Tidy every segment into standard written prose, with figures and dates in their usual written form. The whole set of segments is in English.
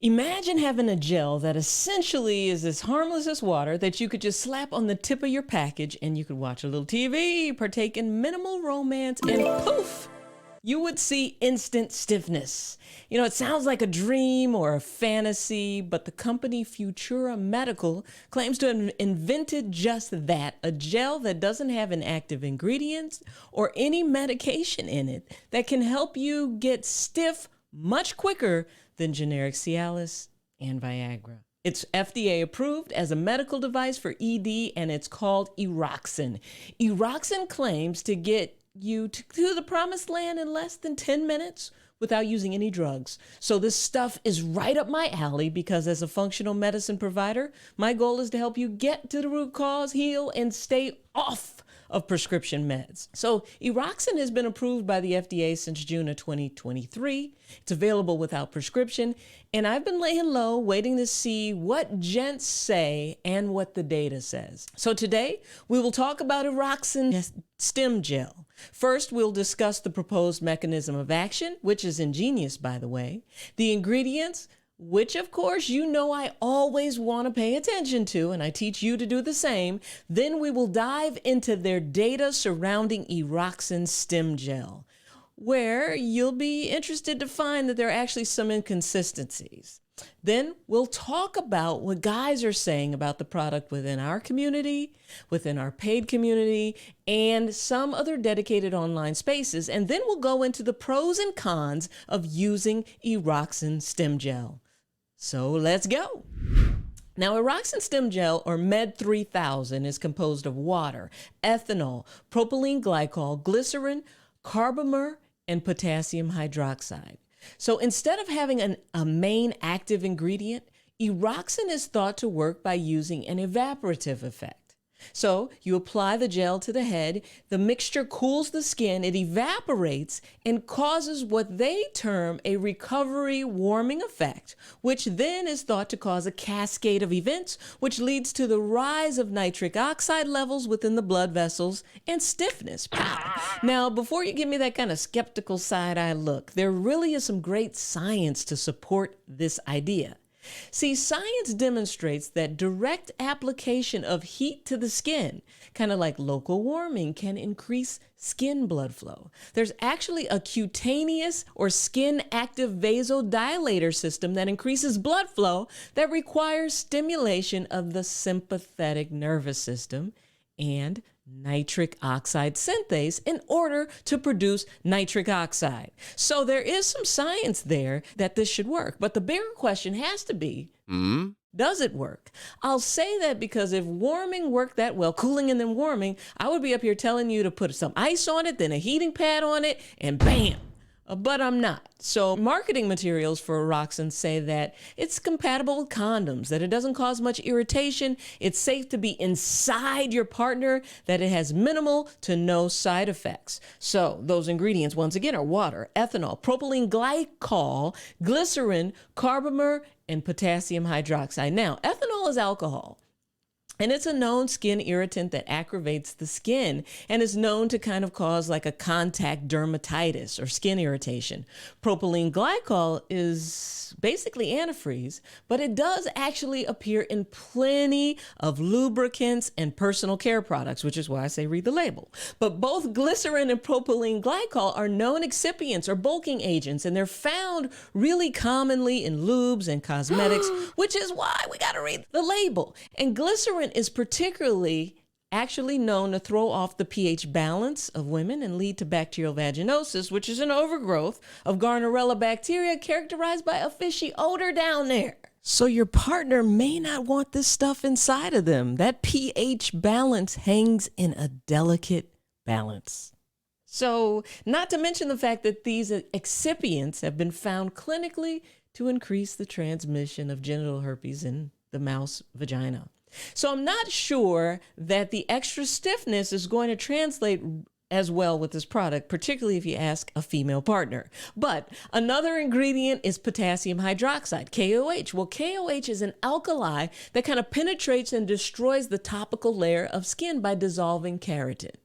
Imagine having a gel that essentially is as harmless as water that you could just slap on the tip of your package and you could watch a little TV, partake in minimal romance, and poof, you would see instant stiffness. You know, it sounds like a dream or a fantasy, but the company Futura Medical claims to have invented just that, a gel that doesn't have an active ingredient or any medication in it that can help you get stiff much quicker than generic Cialis and Viagra. It's FDA approved as a medical device for ED, and it's called Eroxon. Eroxon claims to get you to the promised land in less than 10 minutes without using any drugs. So this stuff is right up my alley because as a functional medicine provider, my goal is to help you get to the root cause, heal, and stay off of prescription meds. So Eroxon has been approved by the FDA since June of 2023. It's available without prescription. And I've been laying low, waiting to see what gents say and what the data says. So today we will talk about Eroxon Stem Gel. First, we'll discuss the proposed mechanism of action, which is ingenious, by the way, the ingredients, which of course you know I always want to pay attention to, and I teach you to do the same. Then we will dive into their data surrounding Eroxon Stem Gel, where you'll be interested to find that there are actually some inconsistencies. Then we'll talk about what guys are saying about the product within our community, within our paid community, and some other dedicated online spaces. And then we'll go into the pros and cons of using Eroxon Stem Gel. So let's go. Now, Eroxon Stem Gel, or Med 3000, is composed of water, ethanol, propylene glycol, glycerin, carbomer, and potassium hydroxide. So instead of having a main active ingredient, Eroxon is thought to work by using an evaporative effect. So you apply the gel to the head, the mixture cools the skin, it evaporates and causes what they term a recovery warming effect, which then is thought to cause a cascade of events, which leads to the rise of nitric oxide levels within the blood vessels and stiffness. Now, before you give me that kind of skeptical side-eye look, there really is some great science to support this idea. See, science demonstrates that direct application of heat to the skin, kind of like local warming, can increase skin blood flow. There's actually a cutaneous or skin active vasodilator system that increases blood flow that requires stimulation of the sympathetic nervous system and nitric oxide synthase in order to produce nitric oxide. So there is some science there that this should work. But the bigger question has to be, does it work? I'll say that because if warming worked that well, cooling and then warming, I would be up here telling you to put some ice on it, then a heating pad on it, and bam. But I'm not. So marketing materials for Eroxon say that it's compatible with condoms, that it doesn't cause much irritation, it's safe to be inside your partner, that it has minimal to no side effects. So those ingredients, once again, are water, ethanol, propylene glycol, glycerin, carbomer, and potassium hydroxide. Now, ethanol is alcohol. And it's a known skin irritant that aggravates the skin and is known to kind of cause like a contact dermatitis or skin irritation. Propylene glycol is basically antifreeze, but it does actually appear in plenty of lubricants and personal care products, which is why I say read the label. But both glycerin and propylene glycol are known excipients or bulking agents, and they're found really commonly in lubes and cosmetics, which is why we got to read the label. And glycerin is particularly actually known to throw off the pH balance of women and lead to bacterial vaginosis, which is an overgrowth of Gardnerella bacteria characterized by a fishy odor down there. So your partner may not want this stuff inside of them. That pH balance hangs in a delicate balance. So not to mention the fact that these excipients have been found clinically to increase the transmission of genital herpes in the mouse vagina. So I'm not sure that the extra stiffness is going to translate as well with this product, particularly if you ask a female partner. But another ingredient is potassium hydroxide, KOH. Well, KOH is an alkali that kind of penetrates and destroys the topical layer of skin by dissolving keratin.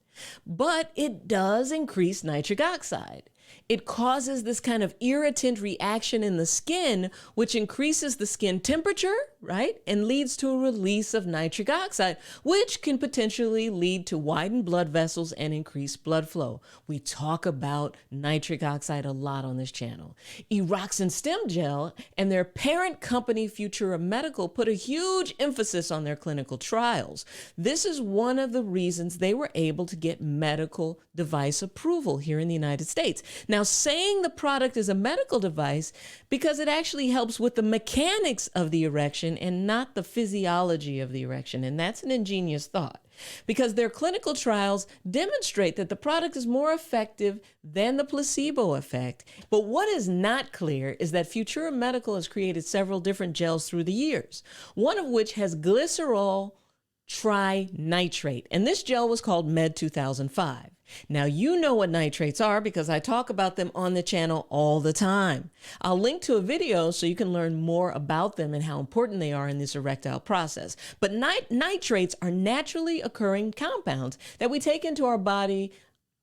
But it does increase nitric oxide. it causes this kind of irritant reaction in the skin, which increases the skin temperature, right? And leads to a release of nitric oxide, which can potentially lead to widened blood vessels and increased blood flow. We talk about nitric oxide a lot on this channel. Eroxon Stem Gel and their parent company, Futura Medical, put a huge emphasis on their clinical trials. This is one of the reasons they were able to get medical device approval here in the United States. Now, saying the product is a medical device because it actually helps with the mechanics of the erection and not the physiology of the erection. And that's an ingenious thought, because their clinical trials demonstrate that the product is more effective than the placebo effect. But what is not clear is that Futura Medical has created several different gels through the years, one of which has glycerol trinitrate, and this gel was called Med 2005. Now, you know what nitrates are because I talk about them on the channel all the time. I'll link to a video so you can learn more about them and how important they are in this erectile process. But nitrates are naturally occurring compounds that we take into our body,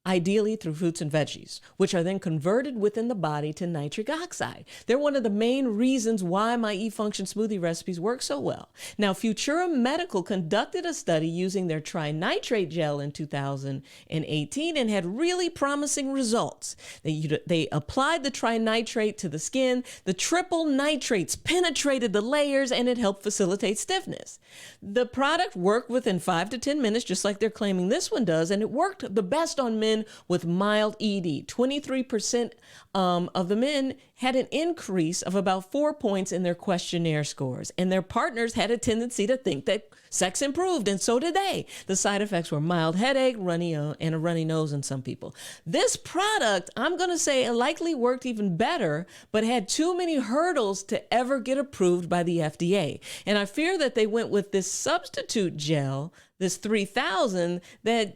ideally through fruits and veggies, which are then converted within the body to nitric oxide. They're one of the main reasons why my eFunction smoothie recipes work so well. Now, Futura Medical conducted a study using their trinitrate gel in 2018 and had really promising results. They applied the trinitrate to the skin. The triple nitrates penetrated the layers and it helped facilitate stiffness. The product worked within 5 to 10 minutes, just like they're claiming this one does, and it worked the best on men with mild ED. 23% of the men had an increase of about 4 points in their questionnaire scores, and their partners had a tendency to think that sex improved, and so did they. The side effects were mild headache, and a runny nose in some people. This product, I'm going to say, it likely worked even better, but had too many hurdles to ever get approved by the FDA. And I fear that they went with this substitute gel, this 3000, that,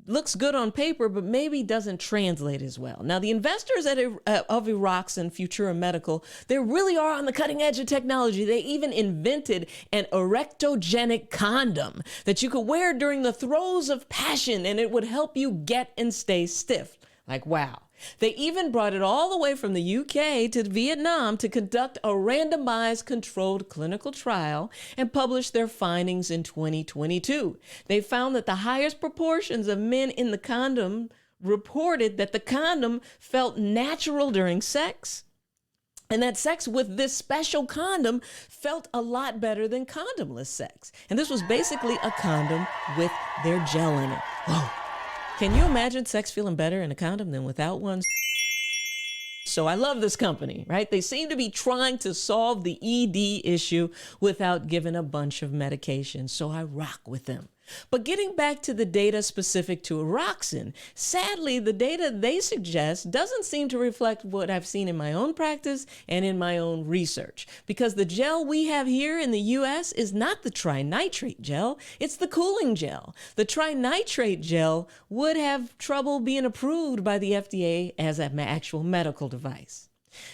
looks good on paper, but maybe doesn't translate as well. Now, the investors of Eroxon, Futura Medical, they really are on the cutting edge of technology. They even invented an erectogenic condom that you could wear during the throes of passion, and it would help you get and stay stiff. Like, wow. They even brought it all the way from the UK to Vietnam to conduct a randomized controlled clinical trial and publish their findings in 2022. They found that the highest proportions of men in the condom reported that the condom felt natural during sex, and that sex with this special condom felt a lot better than condomless sex. And this was basically a condom with their gel in it. Whoa. Can you imagine sex feeling better in a condom than without one? So I love this company, right? They seem to be trying to solve the ED issue without giving a bunch of medications. So I rock with them. But getting back to the data specific to Eroxon, sadly, the data they suggest doesn't seem to reflect what I've seen in my own practice and in my own research, because the gel we have here in the US is not the trinitrate gel, it's the cooling gel. The trinitrate gel would have trouble being approved by the FDA as an actual medical device.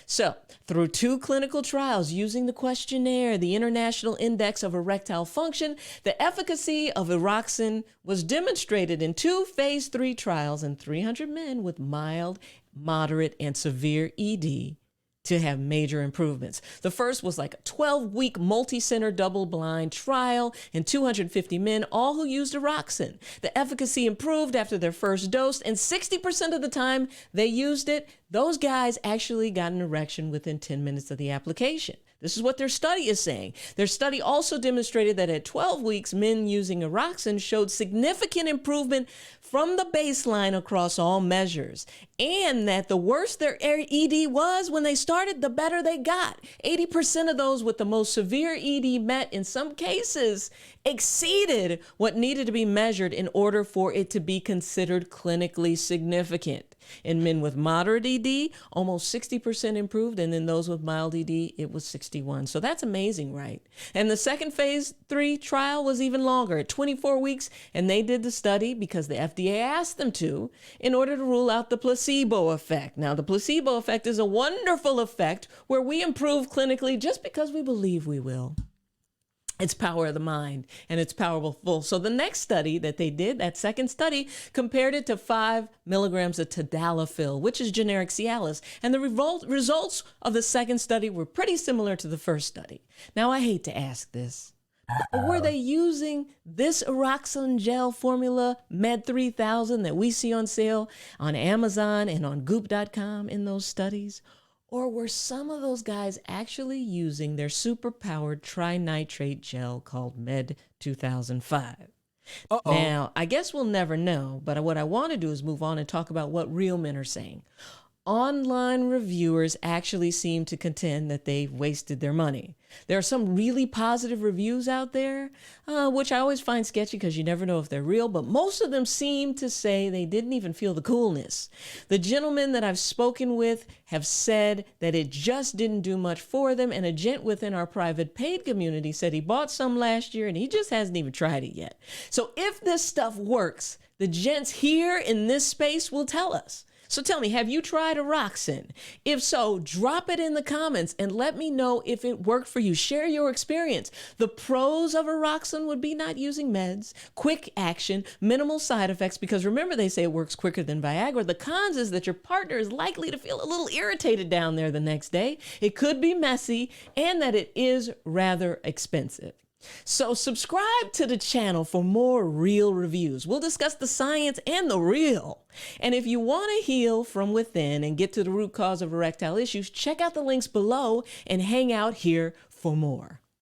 So, through 2 clinical trials using the questionnaire, the International Index of Erectile Function, the efficacy of Eroxon was demonstrated in 2 phase 3 trials in 300 men with mild, moderate, and severe ED to have major improvements. The first was like a 12-week multi-center double-blind trial in 250 men, all who used Eroxon. The efficacy improved after their first dose, and 60% of the time they used it, those guys actually got an erection within 10 minutes of the application. This is what their study is saying. Their study also demonstrated that at 12 weeks, men using Eroxon showed significant improvement from the baseline across all measures, and that the worse their ED was when they started, the better they got. 80% of those with the most severe ED met, in some cases, exceeded what needed to be measured in order for it to be considered clinically significant. In men with moderate ED, almost 60% improved, and in those with mild ED, it was 61. So that's amazing, right? And the second phase 3 trial was even longer, at 24 weeks, and they did the study because the FDA asked them to, in order to rule out the placebo effect. Now, the placebo effect is a wonderful effect where we improve clinically just because we believe we will. It's power of the mind, and it's powerful. So the next study that they did, that second study, compared it to 5 milligrams of tadalafil, which is generic Cialis. And the results of the second study were pretty similar to the first study. Now, I hate to ask this, but were they using this Eroxon Gel formula, Med 3000, that we see on sale on Amazon and on Goop.com in those studies? Or were some of those guys actually using their superpowered trinitrate gel called Med 2005? Now, I guess we'll never know, but what I want to do is move on and talk about what real men are saying. Online reviewers actually seem to contend that they've wasted their money. There are some really positive reviews out there, which I always find sketchy because you never know if they're real, but most of them seem to say they didn't even feel the coolness. The gentlemen that I've spoken with have said that it just didn't do much for them, and a gent within our private paid community said he bought some last year and he just hasn't even tried it yet. So if this stuff works, the gents here in this space will tell us. So tell me, have you tried Eroxon? If so, drop it in the comments and let me know if it worked for you. Share your experience. The pros of Eroxon would be not using meds, quick action, minimal side effects, because remember they say it works quicker than Viagra. The cons is that your partner is likely to feel a little irritated down there the next day. It could be messy, and that it is rather expensive. So subscribe to the channel for more real reviews. We'll discuss the science and the real. And if you want to heal from within and get to the root cause of erectile issues, check out the links below and hang out here for more.